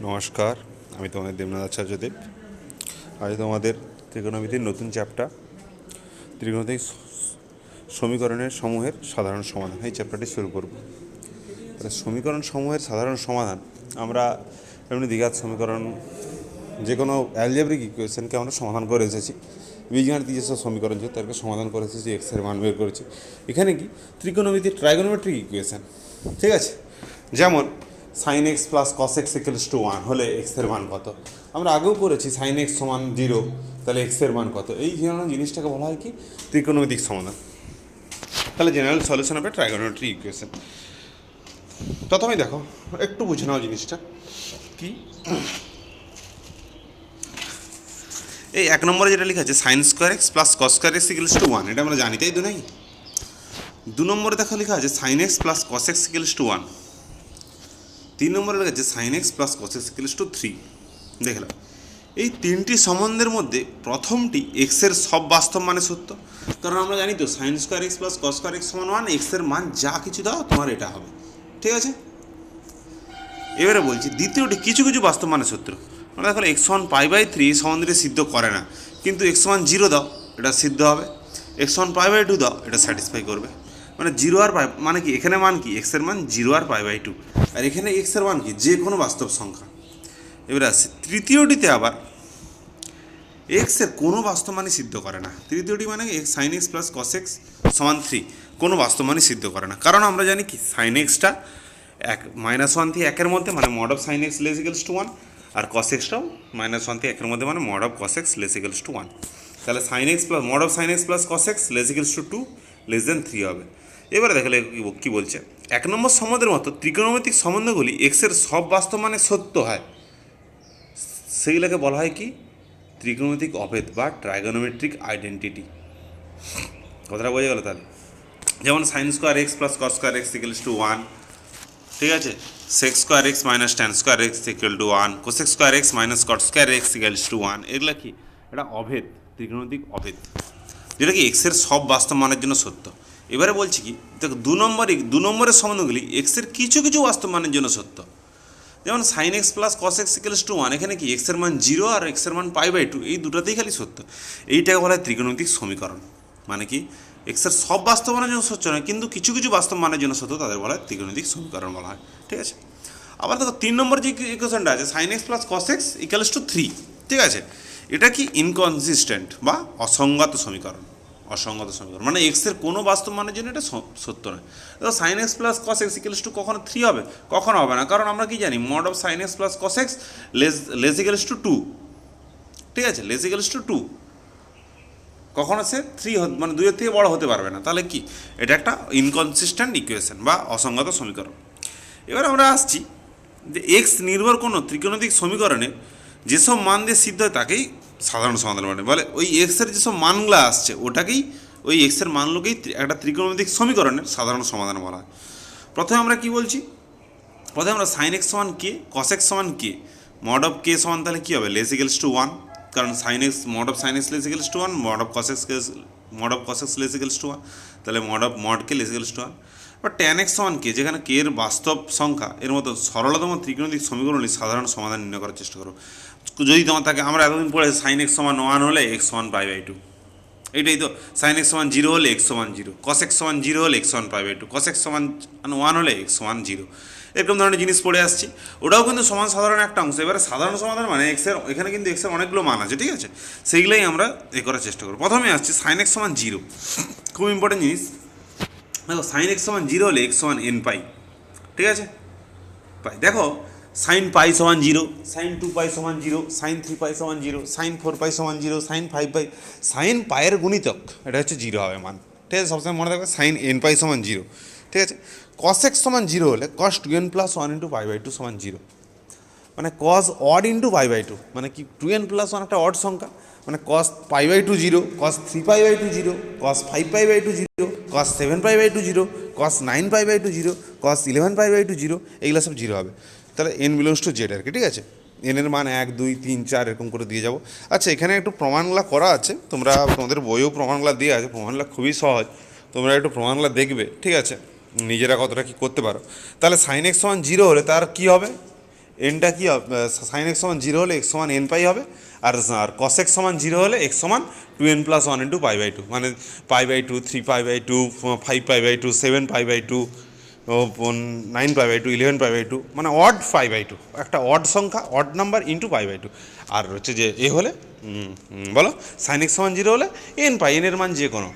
নমস্কার, আমি তোমাদের দেবনাথ আচার্যদেব। আজ তোমাদের ত্রিকোণমিতির নতুন চ্যাপ্টার ত্রিকোণমিতিক সমীকরণের সমূহের সাধারণ সমাধান, এই চ্যাপ্টারটি শুরু করব। সমীকরণ সমূহের সাধারণ সমাধান আমরা এমনি দ্বিঘাত সমীকরণ, যে কোনো অ্যালজেব্রিক ইকুয়েশনকে আমরা সমাধান করে এসেছি। বীজগণিত যেসব সমীকরণ ছিল তাদেরকে সমাধান করে এসেছি, এক্সের মান বের করেছি। এখানে কি ত্রিকোণমিতির ট্রাইগোনোমেট্রিক ইকুয়েশন, ঠিক আছে। যেমন sine x plus cos x equals to 1 হলে এক্সের মান কত, আমরা আগেও করেছি। সাইন এক্স সমান 0, তাহলে এক্সের মান কত, এই ধরনের জিনিসটাকে বলা হয় কি ত্রিকোণমিতিক সমাধান। তাহলে জেনারেল সলিউশন হবে ট্রাইগোনোমেট্রিক ইকুয়েশন। প্রথমে দেখো, একটু বুঝে নাও জিনিসটা কি। এই এক নম্বরে যেটা লেখা আছে sine square x plus cos square x equals to 1, এটা আমরা জানি, তাই তো নাকি? 2 নম্বরে দেখো লেখা আছে sine x plus cos x equals to 1। 3 নম্বরে লেখা আছে sine x plus cos x equals to 3। দেখলাম এই তিনটি সম্বন্ধের মধ্যে প্রথমটি এক্সের সব বাস্তব মানে সত্য, কারণ আমরা জানি তো sine square x plus cos square x সমান 1, এক্সের মান যা কিছু দাও তোমার এটা হবে, ঠিক আছে। এবারে বলছি দ্বিতীয়টি কিছু কিছু বাস্তব মানে সত্য। আমরা দেখো এক্স ওয়ান পাই বাই 3 সম্বন্ধে সিদ্ধ করে না, কিন্তু এক্স ওয়ান 0 দাও এটা সিদ্ধ হবে, এক্স ওয়ান পাই বাই 2 দাও এটা স্যাটিসফাই করবে। মানে 0 আর পাই মানে কি, এখানে মান কি এক্সের মান 0 আর পাই বাই 2, আর এখানে এক্সের মান কি যে কোনো বাস্তব সংখ্যা। এবারে আসছে তৃতীয়টিতে, আবার এক্সের কোনো বাস্তব মানই সিদ্ধ করে না। তৃতীয়টি মানে x sine x plus cos x সমান 3 কোনো বাস্তব মানই সিদ্ধ করে না, কারণ আমরা জানি কি সাইন এক্সটা -1 থেকে 1 মধ্যে মানে mod of sine x less equals to 1, আর কস এক্সটাও -1 থেকে 1 মধ্যে মানে mod of cos x less equals to 1। তাহলে sine x plus mod of sine x plus cos x less equals to 2 less than 3 হবে। এবারে দেখলে কী বলছে, 1 নম্বর সম্বন্ধের মতো ত্রিকোণমিতিক সম্বন্ধগুলি এক্সের সব বাস্তব মানে সত্য হয়, সেইগুলোকে বলা হয় কি ত্রিকোণমিতিক অভেদ বা ট্রাইগোনোমেট্রিক আইডেন্টিটি। কথাটা বোঝা গেল তাহলে? যেমন sine square x plus cos square x equals to 1, ঠিক আছে। Sex square x minus tan square x equal to 1, cosec square x minus cot square x equals to 1, এগুলো কি এটা অভেদ, ত্রিকোণমিতিক অভেদ, যেটা কি এক্সের সব বাস্তব মানের জন্য সত্য। এবারে বলছি কি দেখো, 2 নম্বরের সম্বন্ধগুলি এক্সের কিছু কিছু বাস্তব মানের জন্য সত্য। যেমন sine x plus cos x equals to 1, এখানে কি এক্সের মান 0 আর এক্সের মান পাই বাই 2, এই দুটাতেই খালি সত্য। এইটাকে বলা হয় ত্রিকোণমিতিক সমীকরণ। মানে কি এক্সের সব বাস্তব মানের জন্য সত্য নয়, কিন্তু কিছু কিছু বাস্তব মানের জন্য সত্য, তাদের বলা হয় ত্রিকোণমিতিক সমীকরণ বলা হয়, ঠিক আছে। আবার দেখো 3 নম্বর যে ইকুয়েশনটা আছে sine x plus cos x equals to 3, ঠিক আছে। এটা কি ইনকনসিস্টেন্ট বা অসঙ্গত সমীকরণ। অসঙ্গত সমীকরণ মানে এক্সের কোনো বাস্তব মানের জন্য এটা সত্য নয়। দেখো sine x plus cos x equals to কখনো 3 হবে, কখনো হবে না, কারণ আমরা কি জানি mod of sine x plus cos x less equals to 2, ঠিক আছে, লেস ইকুয়ালস টু 2, কখনো সে 3 মানে 2-এর থেকে বড় হতে পারবে না। তাহলে কি এটা একটা ইনকনসিস্টেন্ট ইকুয়েশন বা অসঙ্গত সমীকরণ। এবার আমরা আসছি যে এক্স নির্ভর কোনো ত্রিকোণমিতিক সমীকরণে যেসব মান দিয়ে সিদ্ধ হয় তাকেই সাধারণ সমাধান বলে। ওই এক্সের যেসব মানগুলো আসছে ওটাকেই, ওই এক্সের মানগুলোকেই একটা ত্রিকোণমিতিক সমীকরণের সাধারণ সমাধান বলা হয়। প্রথমে আমরা কি বলছি, প্রথমে আমরা সাইন এক্স সমান কে, কস এক্স সমান কে, মড অফ কে সমান তাহলে কী হবে লেস ইকুয়ালস টু 1, কারণ sine x mod of sine x less equals to 1, mod of cos x less equals to 1, তাহলে মড কে লেস ইকুয়ালস টু 1। বা ট্যান এক্স সমান কে, যেখানে কে এর বাস্তব সংখ্যা, এর মতো সরলতম ত্রিকোণমিতিক সমীকরণগুলি সাধারণ সমাধান নির্ণয় করার চেষ্টা করো। যদি তোমার থাকে, আমরা এতদিন পড়ে সাইন এক্স সমান 1 হলে এক্স সমান পাই বাই 2, এইটাই তো। সাইন এক্স সমান 0 হলে এক্স সমান 0, কস এক্স সমান 0 হলে এক্স সমান পাই বাই 2, কস এক্স সমান 1 হলে এক্স সমান 0, এরকম ধরনের জিনিস পড়ে আসছি। ওটাও কিন্তু সমান সাধারণ একটা অংশ। এবারে সাধারণ সমাধান মানে এক্সের, এখানে কিন্তু এক্সের অনেকগুলো মান আছে, ঠিক আছে, সেইগুলোই আমরা করার চেষ্টা করব। প্রথমে আসছি সাইন এক্স সমান 0, খুব ইম্পর্টেন্ট জিনিস। দেখো সাইন এক্স সমান 0 হলে এক্স সমান এন পাই, ঠিক আছে, পাই। দেখো সাইন পাই সমান 0, সাইন 2 পাই সমান 0, সাইন 3 পাই সমান 0, সাইন 4 পাই সমান 0, সাইন 5 পাই, সাইন পাইয়ের গুণিতক এটা হচ্ছে 0 হবে মান, ঠিক আছে, সবসময় মনে রাখবে সাইন এন পাই সমান 0, ঠিক আছে। কস এক্স সমান 0 হলে cos 2n plus 1 into pi by 2 সমান 0, মানে cos odd into pi by 2, মানে কি 2n প্লাস 1 একটা অড সংখ্যা, মানে cos pi by 2 0, cos 3 pi by 2 0, cos 5 pi by 2 0, cos 7 pi by 2 0, cos 9 pi by 2 0, cos 11 pi by 2 0, এইগুলো সব 0 হবে। তাহলে এন বিলংস টু জেড আর কি, ঠিক আছে। এনের মান 1 2 3 4 এরকম করে দিয়ে যাবো। আচ্ছা, এখানে একটু প্রমাণগুলো করা আছে, তোমরা তোমাদের বইয়েও প্রমাণগুলো দিয়ে আছে, প্রমাণগুলো খুবই সহজ, তোমরা একটু প্রমাণগুলো দেখবে, ঠিক আছে, নিজেরা কতটা কী করতে পারো। তাহলে সাইন এক্স সমান 0 হলে তার কী হবে, এনটা কি সাইন এক্স সমান 0 হলে এক্স সমান এন পাই হবে, আর কস এক্স সমান 0 হলে এক্স সমান 2n plus 1 into pi by 2, মানে pi by 2, 3 pi by 2, 5 pi by 2, 7 pi by 2, 9 pi by 2, 11 pi by 2, মানে অড পাই বাই 2, একটা অড সংখ্যা, odd number into pi by 2। আর হচ্ছে যে এ হলে বলো সাইন এক্স সমান 0 হলে এন পাই, এনের মান যে কোনো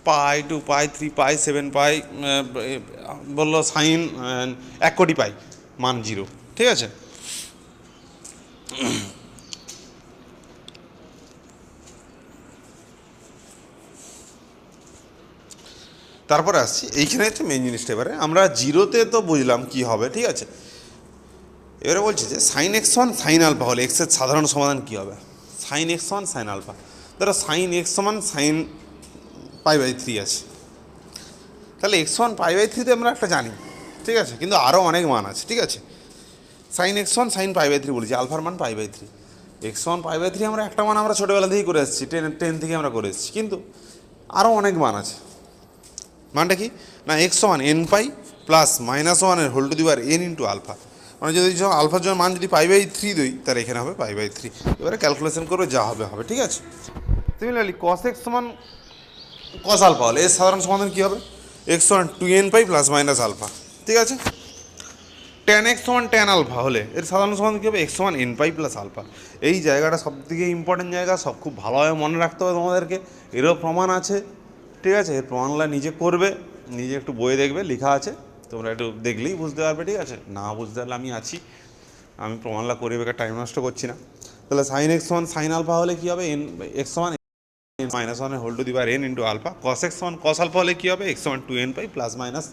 পাই 2 পাই 3 পাই 7 পাই, বললো সাইন 1 কোটি পাই, মান 0, ঠিক আছে। তারপরে আসছি এইখানে হচ্ছে মেন জিনিসটা। এবারে আমরা জিরোতে তো বুঝলাম কি হবে, ঠিক আছে। এবারে বলছে যে sine x one sine alpha হলে এক্সের সাধারণ সমাধান কী হবে। Sine x one sine alpha, ধরো সাইন এক্স সমান সাইন পাই বাই 3 আছে, তাহলে এক্স ওয়ান পাই বাই 3 তো আমরা একটা জানি, ঠিক আছে, কিন্তু আরও অনেক মান আছে, ঠিক আছে। Sine x one sine pi by 3 বলেছি, আলফার মান pi by 3, x one pi by 3 আমরা একটা মান আমরা ছোটোবেলা থেকেই করে এসেছি, 10 থেকে আমরা করে এসেছি, কিন্তু আরও অনেক মান আছে। মানটা কি না, এক্স সমান এন পাই প্লাস মাইনাস ওয়ানের whole to the power n into alpha, মানে যদি আলফার জন্য মান যদি পাই বাই 3 দিই তাহলে এখানে হবে পাই বাই 3। এবারে ক্যালকুলেশন করবে, যা হবে হবে, ঠিক আছে। সিমিলারলি কস এক্স সমান কস আলফা হলে এর সাধারণ সমাধান কী হবে, এক্স সমান 2n pi plus minus alpha, ঠিক আছে। ট্যান এক্স সমান ট্যান আলফা হলে এর সাধারণ সমাধান কী হবে, এক্স সমান এন পাই প্লাস আলফা। এই জায়গাটা সবথেকে ইম্পর্টেন্ট জায়গা, সব খুব ভালোভাবে মনে রাখতে হবে তোমাদেরকে, এরও প্রমাণ আছে, ঠিক আছে। এর প্রমাণগুলো নিজে করবে, নিজে একটু বইয়ে দেখবে, লেখা আছে, তোমরা একটু দেখলেই বুঝতে পারবে, ঠিক আছে। না বুঝতে পারলে আমি আছি, আমি প্রমাণলা করে বেকার টাইম নষ্ট করছি না। তাহলে সাইন এক্স সমান সাইন আলফা হলে কী হবে, এন এক্স সমান মাইনাস ওয়ানের whole to the power n into alpha. Cos x সমান কস আলফা হলে কী হবে, এক্স সমান 2n pi plus minus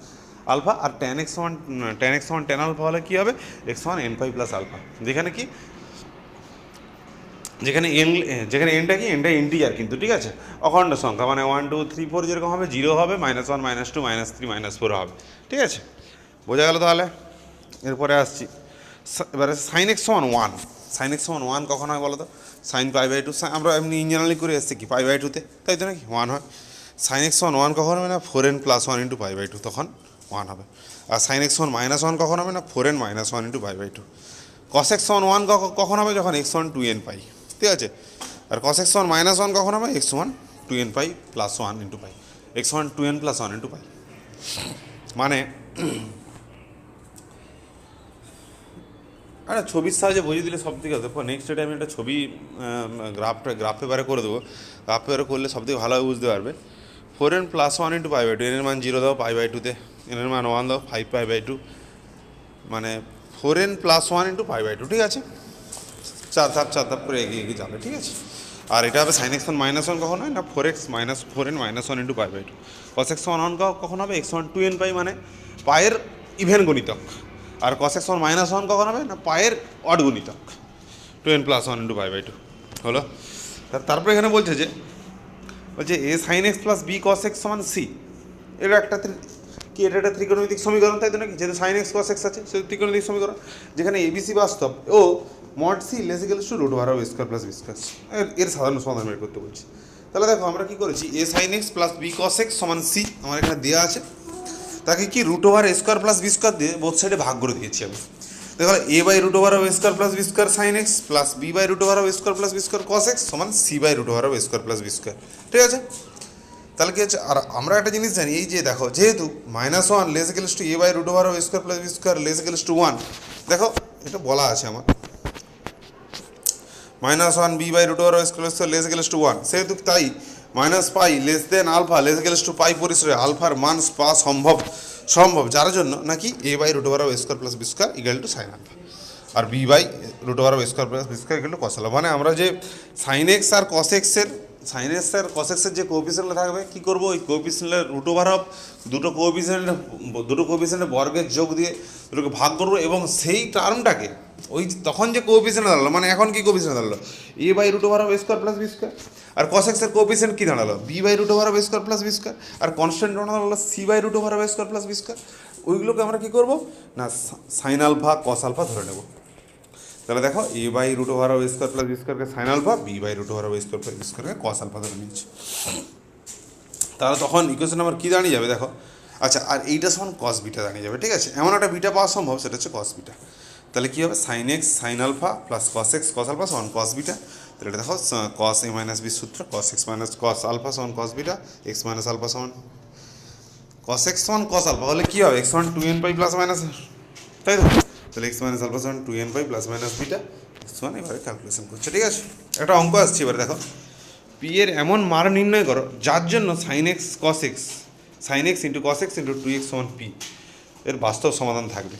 alpha. আর ট্যান এক্স সমান ট্যান আলফা হলে কী হবে, এক্স সমান এন পাই প্লাস আলফা। যেখানে কি, যেখানে এনটা কি, এনটা ইন্টিজার কিন্তু, ঠিক আছে, অখণ্ড সংখ্যা, মানে 1 2 3 4 যেরকম হবে 0 হবে, -1 -2 -3 -4 হবে, ঠিক আছে। বোঝা গেল তাহলে। এরপরে আসছি, এবারে সাইন এক্স সমান 1, সাইন এক্স সমান 1 কখন হয় বলো তো, সাইন পাই বাই 2, আমরা এমনি ইঞ্জিনিয়ারিং করে এসেছি কি পাই বাই 2তে, তাই তো নাকি 1 হয়। সাইন এক্স সমান 1 কখন হবে না, 4n plus 1 into pi by 2, তখন 1 হবে। আর সাইন এক্স সমান -1 কখন হবে না, 4n minus 1 into pi by 2। Cos x সমান 1 কখন হবে, যখন এক্স সমান 2n পাই, ঠিক আছে। আর কস এক্স সমান -1 কখন হবে, এক্স সমান 2n পাই প্লাস 1 ইন্টু পাই, এক্স সমান 2n প্লাস 1 ইন্টু পাই। মানে আরে ছবির সাহায্যে বুঝিয়ে দিলে সব থেকে দেখো, নেক্সট ডে আমি একটা ছবি গ্রাফ পেপারে করে দেবো, গ্রাফ পেপারে করলে সব থেকে ভালোভাবে বুঝতে পারবে। 4n plus 1 into pi by 2, এনের মান 0 দাও পাই বাই 2তে, এনের মান 1 দাও 5 পাই বাই 2, মানে 4n plus 1 into pi by 2, ঠিক আছে। 4 ধাপ করে এগিয়ে এগিয়ে যাবে, ঠিক আছে। আর এটা হবে সাইন এক্স ওয়ান -1 কখন হয় না, 4n minus 1 into pi by 2। Cos x one কখন হবে, এক্স ওয়ান 2n পাই, মানে পায়ের ইভেন গণিতক। আর কস এক্স ওয়ান -1 কখন হবে না, পায়ের অড গুণিতক, 2n plus 1 into pi by 2 হলো। তারপরে এখানে বলছে এ sine x plus b cos x সমান সি, এটা একটা কি, এটা একটা ত্রিকোণমিতিক সমীকরণ, তাই তো নাকি, যেহেতু সাইন এক্স কস এক্স আছে সেহেতু ত্রিকোণমিতিক সমীকরণ, যেখানে এবিসি বাস্তব ও mod c less equals to root over of square plus b square, এর সাধারণ সমাধান বের করতে বলছি। তাহলে দেখো আমরা কী করেছি, a sine x plus b cos x সমান সি আমার এখানে দেওয়া আছে, তাকে কি root over square plus b square দিয়ে বোথ সাইডে ভাগ করে দিয়েছি আমি। দেখো a by root over of square plus b square sine x plus b by root over of square plus b square cos x সমান c by root over of square plus b square, ঠিক আছে। তাহলে কি হচ্ছে, আর আমরা একটা জিনিস জানি, এই যে দেখো যেহেতু -1 less equals to a by root over of square plus b square less equals to 1, দেখো এটা বলা আছে আমার -1 b by root over of square less equals to 1, সেহেতু তাই minus pi less than alpha less equals to pi পরিসরে আলফার মান পাওয়া সম্ভব যার জন্য নাকি a by root over of square plus b square equal to sine alpha, আর B by root over of square plus b square equal to cos alpha. মানে আমরা যে সাইন এক্স আর কস এক্সের যে কোএফিসিয়েন্টটা থাকবে, কী করবো, ওই কোএফিসিয়েন্টের রুট ওভার অফ দুটো কোএফিসিয়েন্টের বর্গের যোগ দিয়ে দুটোকে ভাগ করবো, এবং সেই টার্মটাকে ওই তখন যে কোএফিসিয়েন্ট দাঁড়ালো, মানে এখন কি কোএফিসিয়েন্ট দাঁড়ালো, a by root over of square plus b square, আর কস এক্সের কোএফিসিয়েন্ট কী দাঁড়ালো, b by root over of square plus b square, আর কনস্ট্যান্ট দাঁড়ালো c by root over of square plus b square. ওইগুলোকে আমরা কী করবো না, সাইন আলফা কস আলফা ধরে নেবো। তাহলে দেখো a by root over of square plus b স্কোয়ারকে sine alpha, b by root over of square plus b স্কোয়ারকে কস আলফা ধরে নিয়েছি। তাহলে তখন ইকুয়েশন আমার কী দাঁড়িয়ে যাবে দেখো, আচ্ছা, আর এইটা সমান কস বিটা দাঁড়িয়ে যাবে, ঠিক আছে। এমন একটা বিটা পাওয়া সম্ভব, সেটা হচ্ছে কস বিটা। তাহলে কী হবে sine x sine alpha plus cos x cos alpha সমান কস বিটা। তাহলে এটা দেখো কস এ মাইনাস বি সূত্র cos x minus cos alpha সমান cos beta x minus alpha সমান কস এক্স সমান কস আলফা হলে কী হবে এক্স সমান 2n পাই প্লাস মাইনাস, তাই তো? তাহলে এক্স মাইনাস আলফা সমান 2n pi plus minus beta x সমান এভাবে ক্যালকুলেশন করছে, ঠিক আছে? একটা অঙ্ক আসছে এবারে দেখো, পি এর এমন মান নির্ণয় করো যার জন্য sine x cos x sine x into cos x into 2x সমান পি এর বাস্তব সমাধান থাকবে।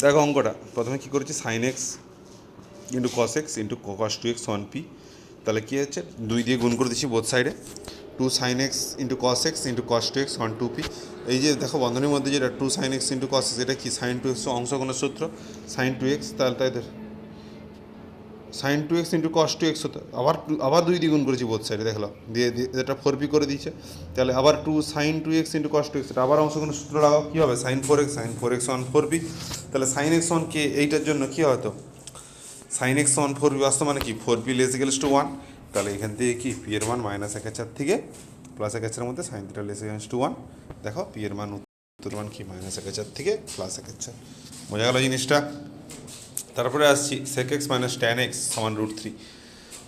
দেখো অঙ্কটা প্রথমে কী করেছি sine x into cos x into cos 2x সমান পি। তাহলে কী হচ্ছে 2 দিয়ে গুণ করে দিচ্ছি বোথ সাইডে, 2 sine x into cos x into cos 2x সমান 2p। এই যে দেখো বন্ধনীর মধ্যে যেটা 2 sine x into cos x এটা কি সাইন 2x অংশগণের সূত্র সাইন 2x, তাহলে তাই sign 2x into cos 2x হতো, আবার 2 দিয়ে গুণ করেছি বোথ সাইডে দেখলাম দিয়ে এটা 4p করে দিয়েছে। তাহলে আবার 2 sign 2x into cos 2x এটা আবার অংশগণের সূত্র লাগাও, কী হবে সাইন 4x সমান 4p। তাহলে সাইন এক্স সমান কে এইটার জন্য কী হয়তো সাইন এক্স সমান 4p বাস্তব মানে কি 4p লেস ইকুয়ালস টু 1। তাহলে এখান থেকে কি পি এর মান মাইনাস 1/4 থেকে প্লাস 1/4 মধ্যে sine theta less equals to 1। দেখো পি এর মান উত্তর মান কি মাইনাস 1/4 থেকে প্লাস 1/4। বোঝা গেল জিনিসটা? তারপরে আসছি sec x minus tan x সমান √3।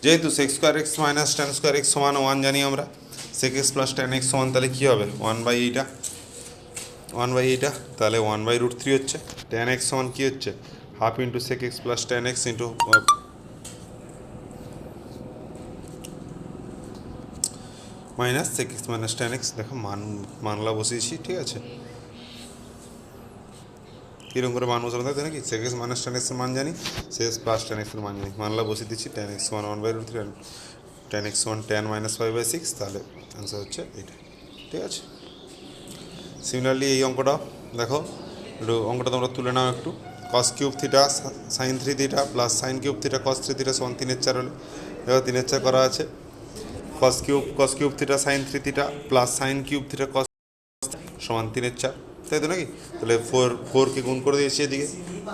যেহেতু sec square x minus tan square x সমান 1 জানি আমরা, sec x plus tan x সমান তাহলে কী হবে 1/8, তাহলে 1/√3 হচ্ছে। ট্যান এক্স সমান কী হচ্ছে half into sec x plus tan x into minus sec x minus tan x. দেখো মানলা বসিয়েছি, ঠিক আছে? কীরকম করে মান বসানো থাকে নাকি সেক এক্স মাইনাস ট্যান এক্সের মান জানি, সেক এক্স প্লাস ট্যান এক্সের মান জানি, মানলা বসিয়ে দিচ্ছি ট্যান এক্স সমান 1/√3 ট্যান এক্স সমান ট্যান মাইনাস 5/6, তাহলে অ্যান্সার হচ্ছে এইটা, ঠিক আছে? সিমিলারলি এই অঙ্কটা দেখো একটু অঙ্কটা তোমরা তুলে নাও একটু, cos cube theta sine 3 theta plus sine cube theta cos 3 theta সমান 3/4 হলে দেখো 3/4 করা আছে, cos cube theta sine 3 theta plus sine cube theta cos সমান 3/4, তাই তো নাকি? তাহলে 4কে গুণ করে দিয়েছি এদিকে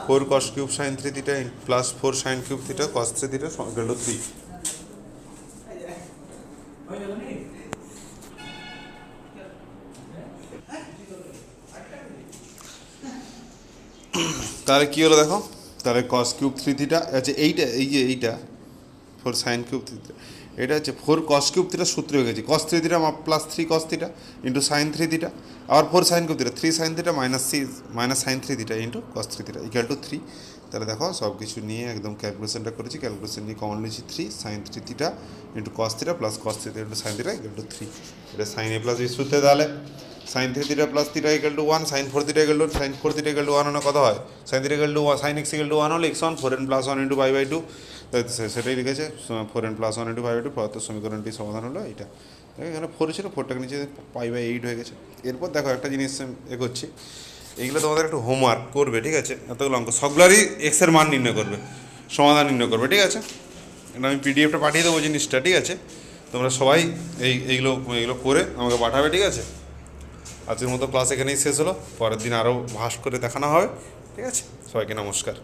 4 cos cube sine 3 theta plus 4 sine cube theta cos 3 theta সমান 3। তাহলে কী হলো দেখো, তাহলে কস কিউব 3 থিটা আচ্ছা এইটা 4 সাইন কিউব থিটা এটা হচ্ছে 4 কস কিউব থিটা সূত্র হয়ে গেছে কস 3 theta plus 3 cos theta into sign 3 theta আবার 4 sine cube theta 3 sine theta minus sine 3 theta into cos 3 theta equal to 3। তাহলে দেখো সব কিছু নিয়ে একদম ক্যালকুলেশনটা করেছি, ক্যালকুলেশন নিয়ে কমন নিয়েছি 3 sine 3 theta into cos theta plus cos 3 theta into sine theta equal to 3। এটা সাইন এ প্লাস বি সূত্রে তাহলে sine 3 theta plus theta equal to 1 sine 4 theta equal to sine 4 theta equal to 1 হলে কত হয় sine theta equal to sine x equal to 1 হলে x1 4n plus 1 into পাই/2, সেটাই লিখেছে 4n plus 1 into পাই/2 প্রদত্ত সমীকরণটি সমাধান হলো এইটা। এখানে 4 ছিল 4টাকে নিচে পাই/8 হয়ে গেছে। এরপর দেখো একটা জিনিস এগোচ্ছি, এইগুলো তোমাদের একটু হোমওয়ার্ক করবে, ঠিক আছে? এতগুলো অঙ্ক সবগুলোরই এক্সের মান নির্ণয় করবে, সমাধান নির্ণয় করবে, ঠিক আছে? এটা আমি পিডিএফটা পাঠিয়ে দেবো জিনিসটা, ঠিক আছে? তোমরা সবাই এইগুলো করে আমাকে পাঠাবে, ঠিক আছে? আজকের মতো ক্লাস এখানেই শেষ হলো, পরের দিন আরও ভাস করে দেখানো হবে, ঠিক আছে? সবাইকে নমস্কার।